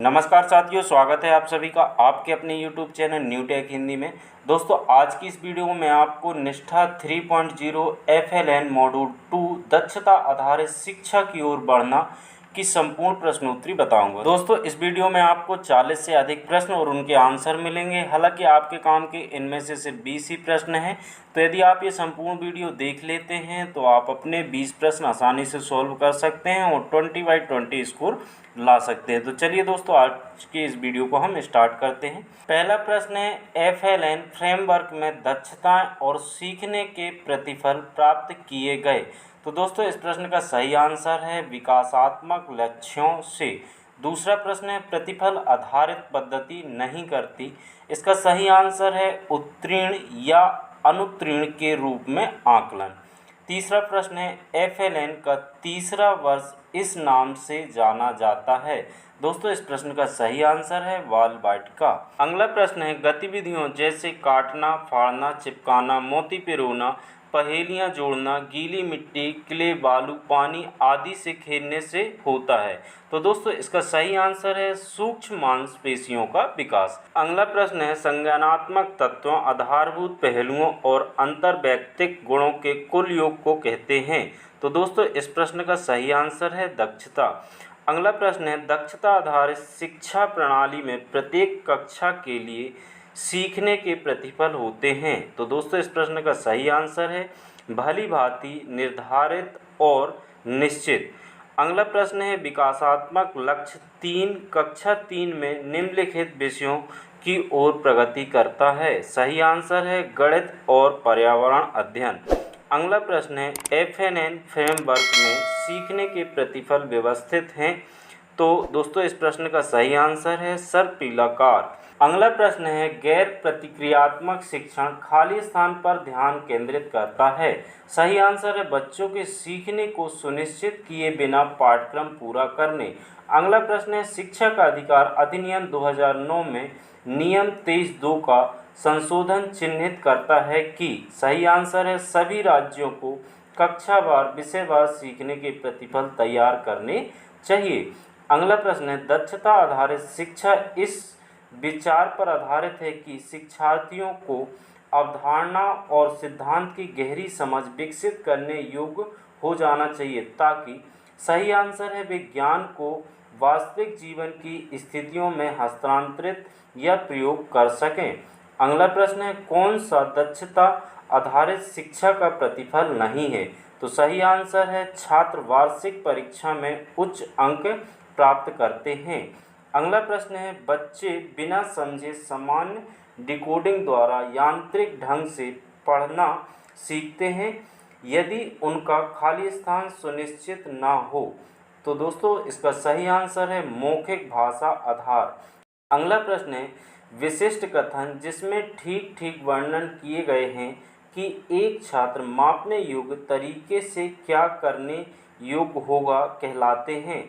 नमस्कार साथियों, स्वागत है आप सभी का आपके अपने YouTube channel new take Hindi में। दोस्तों, आज की इस वीडियो में मैं आपको निष्ठा 3.0 FLN मॉड्यूल 2 दक्षता आधारित शिक्षा की ओर बढ़ना की संपूर्ण प्रश्नोत्तरी बताऊंगा। दोस्तों, इस वीडियो में आपको 40 से अधिक प्रश्न और उनके आंसर मिलेंगे। हालांकि आपके काम के इनमें से सिर्फ 20 ही प्रश्न हैं, तो यदि आप ये संपूर्ण वीडियो देख लेते हैं तो आप अपने 20 प्रश्न आसानी से सॉल्व कर सकते हैं और 20/20 स्कोर ला सकते हैं। तो चलिए दोस्तों, आज की इस वीडियो को हम स्टार्ट करते हैं। पहला प्रश्न है, FLN फ्रेमवर्क में दक्षताएं और सीखने के प्रतिफल प्राप्त किए गए। तो दोस्तों, इस प्रश्न का सही आंसर है विकासात्मक लक्ष्यों से। दूसरा प्रश्न है, प्रतिफल आधारित पद्धति नहीं करती। इसका सही आंसर है उत्तीर्ण या अनुत्तीर्ण के रूप में आकलन। तीसरा प्रश्न है, FLN का तीसरा वर्ष इस नाम से जाना जाता है। दोस्तों, इस प्रश्न का सही आंसर है बाल वाटिका। अगला प्रश्न है, गतिविधियों जैसे काटना, फाड़ना, चिपकाना, मोती पिरोना, पहेलियां जोड़ना, गीली मिट्टी, क्ले, बालू, पानी आदि से खेलने से होता है। तो दोस्तों, इसका सही आंसर है सूक्ष्म मांसपेशियों का विकास। अगला प्रश्न है, संज्ञानात्मक तत्वों, आधारभूत पहलुओं और अंतर्वैयक्तिक गुणों के कुल योग को कहते हैं। तो दोस्तों, इस प्रश्न का सही आंसर है दक्षता। अगला प्रश्न है, दक्षता आधारित शिक्षा प्रणाली में प्रत्येक कक्षा के लिए सीखने के प्रतिफल होते हैं। तो दोस्तों, इस प्रश्न का सही आंसर है भली भांति, निर्धारित और निश्चित। अगला प्रश्न है, विकासात्मक लक्ष्य 3 कक्षा 3 में निम्नलिखित विषयों की ओर प्रगति करता है। सही आंसर है गणित और पर्यावरण अध्ययन। अगला प्रश्न है, FLN फ्रेमवर्क में सीखने के प्रतिफल व्यवस्थित हैं। तो दोस्तों, इस प्रश्न का सही आंसर है सर्पिलाकार। अगला प्रश्न है, गैर प्रतिक्रियात्मक शिक्षण खाली स्थान पर ध्यान केंद्रित करता है। सही आंसर है बच्चों के सीखने को सुनिश्चित किए बिना पाठ्यक्रम पूरा करने। अगला प्रश्न है, शिक्षा का अधिकार अधिनियम 2009 में नियम 23(2) का संशोधन चिन्हित करता है कि। सही आंसर है सभी राज्यों को कक्षावार विषयवार सीखने के प्रतिफल तैयार करने चाहिए। अगला प्रश्न है, दक्षता आधारित शिक्षा इस विचार पर आधारित है कि शिक्षार्थियों को अवधारणा और सिद्धांत की गहरी समझ विकसित करने योग्य हो जाना चाहिए ताकि। सही आंसर है वे ज्ञान को वास्तविक जीवन की स्थितियों में हस्तांतरित या प्रयोग कर सकें। अगला प्रश्न है, कौन सा दक्षता आधारित शिक्षा का प्रतिफल नहीं है। तो सही आंसर है छात्र वार्षिक परीक्षा में उच्च अंक प्राप्त करते हैं। अगला प्रश्न है, बच्चे बिना समझे सामान्य डिकोडिंग द्वारा यांत्रिक ढंग से पढ़ना सीखते हैं यदि उनका खाली स्थान सुनिश्चित ना हो। तो दोस्तों, इसका सही आंसर है मौखिक भाषा आधार। अगला प्रश्न है, विशिष्ट कथन जिसमें ठीक ठीक वर्णन किए गए हैं कि एक छात्र मापने योग्य तरीके से क्या करने योग्य होगा कहलाते हैं।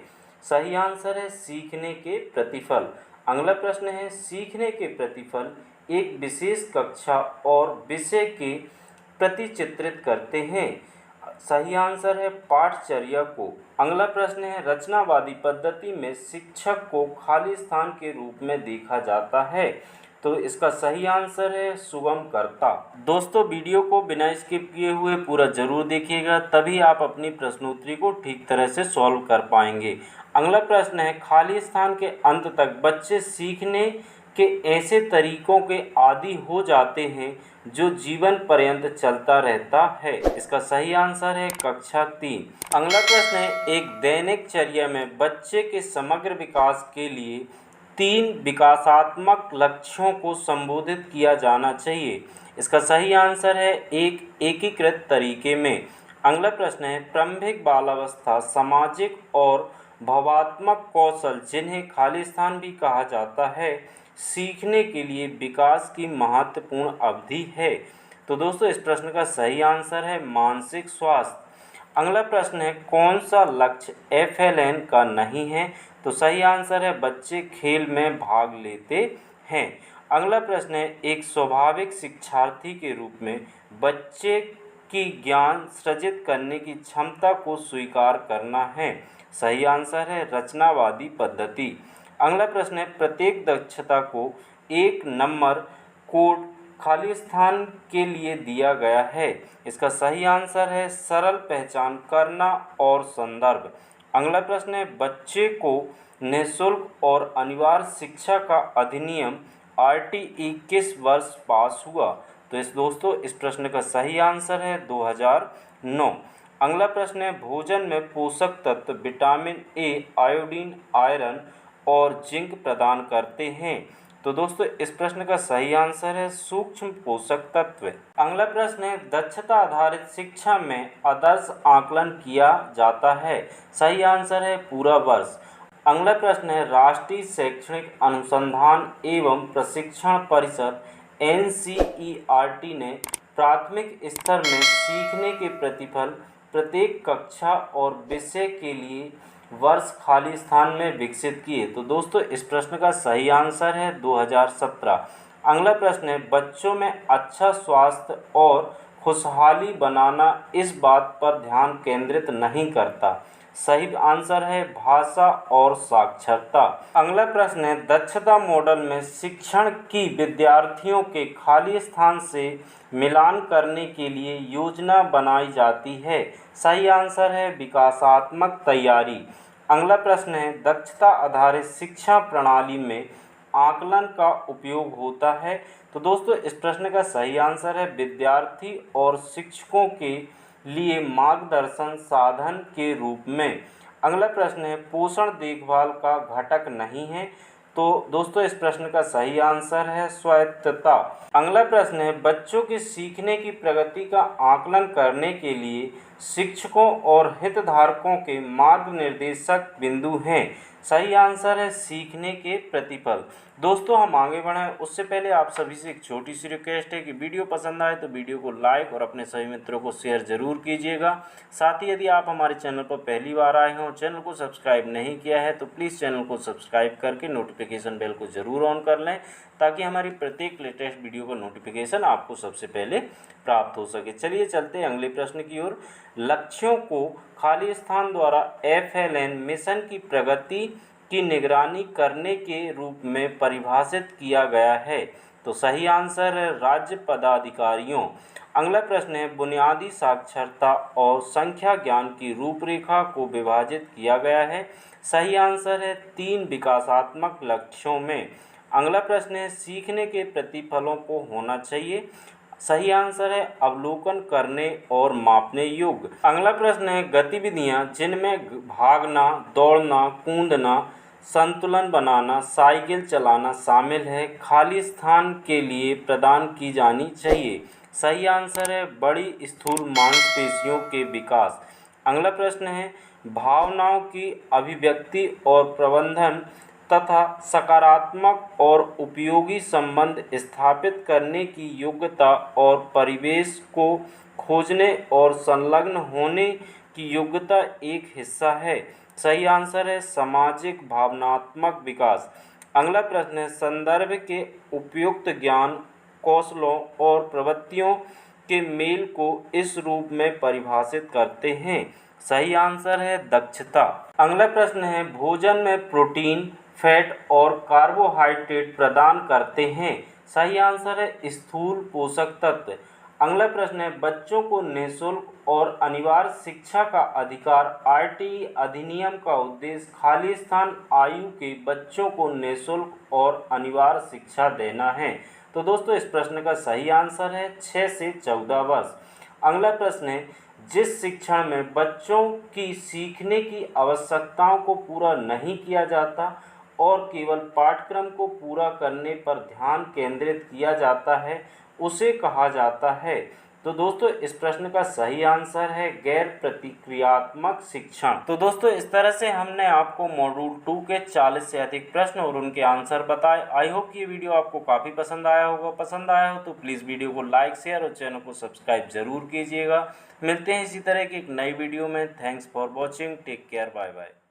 सही आंसर है सीखने के प्रतिफल। अगला प्रश्न है, सीखने के प्रतिफल एक विशेष कक्षा और विषय के प्रति चित्रित करते हैं। सही आंसर है पाठचर्या को। अगला प्रश्न है, रचनावादी पद्धति में शिक्षक को खाली स्थान के रूप में देखा जाता है। तो इसका सही आंसर है सुगमकर्ता। दोस्तों, वीडियो को बिना स्किप किए हुए पूरा जरूर देखिएगा, तभी आप अपनी प्रश्नोत्तरी को ठीक तरह से सॉल्व कर पाएंगे। अगला प्रश्न है, खाली स्थान के अंत तक बच्चे सीखने के ऐसे तरीकों के आदी हो जाते हैं जो जीवन पर्यंत चलता रहता है। इसका सही आंसर है कक्षा 3। अगला प्रश्न है, एक दैनिक चर्या में बच्चे के समग्र विकास के लिए 3 विकासात्मक लक्ष्यों को संबोधित किया जाना चाहिए। इसका सही आंसर है एक एकीकृत तरीके में। अगला प्रश्न है, प्रारंभिक बालावस्था सामाजिक और भावात्मक कौशल जिन्हें खाली स्थान भी कहा जाता है सीखने के लिए विकास की महत्वपूर्ण अवधि है। तो दोस्तों, इस प्रश्न का सही आंसर है मानसिक स्वास्थ्य। अगला प्रश्न है, कौन सा लक्ष्य FLN का नहीं है। तो सही आंसर है बच्चे खेल में भाग लेते हैं। अगला प्रश्न है, एक स्वाभाविक शिक्षार्थी के रूप में बच्चे की ज्ञान सृजित करने की क्षमता को स्वीकार करना है। सही आंसर है रचनावादी पद्धति। अगला प्रश्न है, प्रत्येक दक्षता को एक नंबर कोड खाली स्थान के लिए दिया गया है। इसका सही आंसर है सरल पहचान करना और संदर्भ। अगला प्रश्न है, बच्चे को निःशुल्क और अनिवार्य शिक्षा का अधिनियम आरटीई किस वर्ष पास हुआ? तो इस प्रश्न का सही आंसर है 2009। अगला प्रश्न है, भोजन में पोषक तत्व विटामिन ए, आयोडीन, आयरन और जिंक प्रदान करते हैं। तो दोस्तों इस प्रश्न का सही आंसर है सूक्ष्म पोषक तत्व। अगला प्रश्न है, दक्षता आधारित शिक्षा में आदर्श आकलन किया जाता है। सही आंसर है पूरा वर्ष। अगला प्रश्न है, राष्ट्रीय शैक्षणिक अनुसंधान एवं प्रशिक्षण परिषद NCERT ने प्राथमिक स्तर में सीखने के प्रतिफल प्रत्येक कक्षा और विषय के लिए वर्ष खाली स्थान में विकसित किए। तो दोस्तों इस प्रश्न का सही आंसर है 2017। अगला प्रश्न है, बच्चों में अच्छा स्वास्थ्य और खुशहाली बनाना इस बात पर ध्यान केंद्रित नहीं करता। सही आंसर है भाषा और साक्षरता। अगला प्रश्न है, दक्षता मॉडल में शिक्षण की विद्यार्थियों के खाली स्थान से मिलान करने के लिए योजना बनाई जाती है। सही आंसर है विकासात्मक तैयारी। अगला प्रश्न है, दक्षता आधारित शिक्षा प्रणाली में आकलन का उपयोग होता है। तो दोस्तों इस प्रश्न का सही आंसर है विद्यार्थी और शिक्षकों के लिए मार्गदर्शन साधन के रूप में। अगला प्रश्न है, पोषण देखभाल का घटक नहीं है। तो दोस्तों इस प्रश्न का सही आंसर है स्वायत्तता। अगला प्रश्न है, बच्चों के सीखने की प्रगति का आकलन करने के लिए शिक्षकों और हितधारकों के मार्गनिर्देशक बिंदु हैं। सही आंसर है सीखने के प्रतिफल। दोस्तों हम आगे बढ़ें उससे पहले आप सभी से एक छोटी सी रिक्वेस्ट है कि वीडियो पसंद आए तो वीडियो को लाइक और अपने सभी मित्रों को शेयर जरूर कीजिएगा। साथ ही यदि आप हमारे चैनल पर पहली बार आए हों, चैनल को सब्सक्राइब नहीं किया है तो प्लीज़ चैनल को सब्सक्राइब करके नोटिफिकेशन बेल को ज़रूर ऑन कर लें ताकि हमारी प्रत्येक लेटेस्ट वीडियो का नोटिफिकेशन आपको सबसे पहले प्राप्त हो सके। चलिए चलते हैं अगले प्रश्न की ओर। लक्ष्यों को खाली स्थान द्वारा FLN मिशन की प्रगति की निगरानी करने के रूप में परिभाषित किया गया है। तो सही आंसर है राज्य पदाधिकारियों। अगला प्रश्न है, बुनियादी साक्षरता और संख्या ज्ञान की रूपरेखा को विभाजित किया गया है। सही आंसर है 3 विकासात्मक लक्ष्यों में। अगला प्रश्न है, सीखने के प्रतिफलों को होना चाहिए। सही आंसर है अवलोकन करने और मापने योग्य। अगला प्रश्न है, गतिविधियां जिनमें भागना, दौड़ना, कूदना, संतुलन बनाना, साइकिल चलाना शामिल है, खाली स्थान के लिए प्रदान की जानी चाहिए। सही आंसर है बड़ी स्थूल मांसपेशियों के विकास। अगला प्रश्न है, भावनाओं की अभिव्यक्ति और प्रबंधन तथा सकारात्मक और उपयोगी संबंध स्थापित करने की योग्यता और परिवेश को खोजने और संलग्न होने की योग्यता एक हिस्सा है। सही आंसर है सामाजिक भावनात्मक विकास। अगला प्रश्न है, संदर्भ के उपयुक्त ज्ञान, कौशलों और प्रवृत्तियों के मेल को इस रूप में परिभाषित करते हैं। सही आंसर है दक्षता। अगला प्रश्न है, भोजन में प्रोटीन, फैट और कार्बोहाइड्रेट प्रदान करते हैं। सही आंसर है स्थूल पोषक तत्व। अगला प्रश्न है, बच्चों को निःशुल्क और अनिवार्य शिक्षा का अधिकार। RTE अधिनियम का उद्देश्य खाली स्थान आयु के बच्चों को निःशुल्क और अनिवार्य शिक्षा देना है। तो दोस्तों इस प्रश्न का सही आंसर है 6 से 14 वर्ष। अगला प्रश्न है, जिस शिक्षण में बच्चों की सीखने की आवश्यकताओं को पूरा नहीं किया जाता और केवल पाठ्यक्रम को पूरा करने पर ध्यान केंद्रित किया जाता है उसे कहा जाता है। तो दोस्तों इस प्रश्न का सही आंसर है गैर प्रतिक्रियात्मक शिक्षण। तो दोस्तों इस तरह से हमने आपको मॉड्यूल 2 के 40 से अधिक प्रश्न और उनके आंसर बताए। आई होप कि ये वीडियो आपको काफ़ी पसंद आया होगा। पसंद आया हो तो प्लीज़ वीडियो को लाइक, शेयर और चैनल को सब्सक्राइब जरूर कीजिएगा। मिलते हैं इसी तरह की एक नई वीडियो में। Thanks for watching. Take care. Bye bye.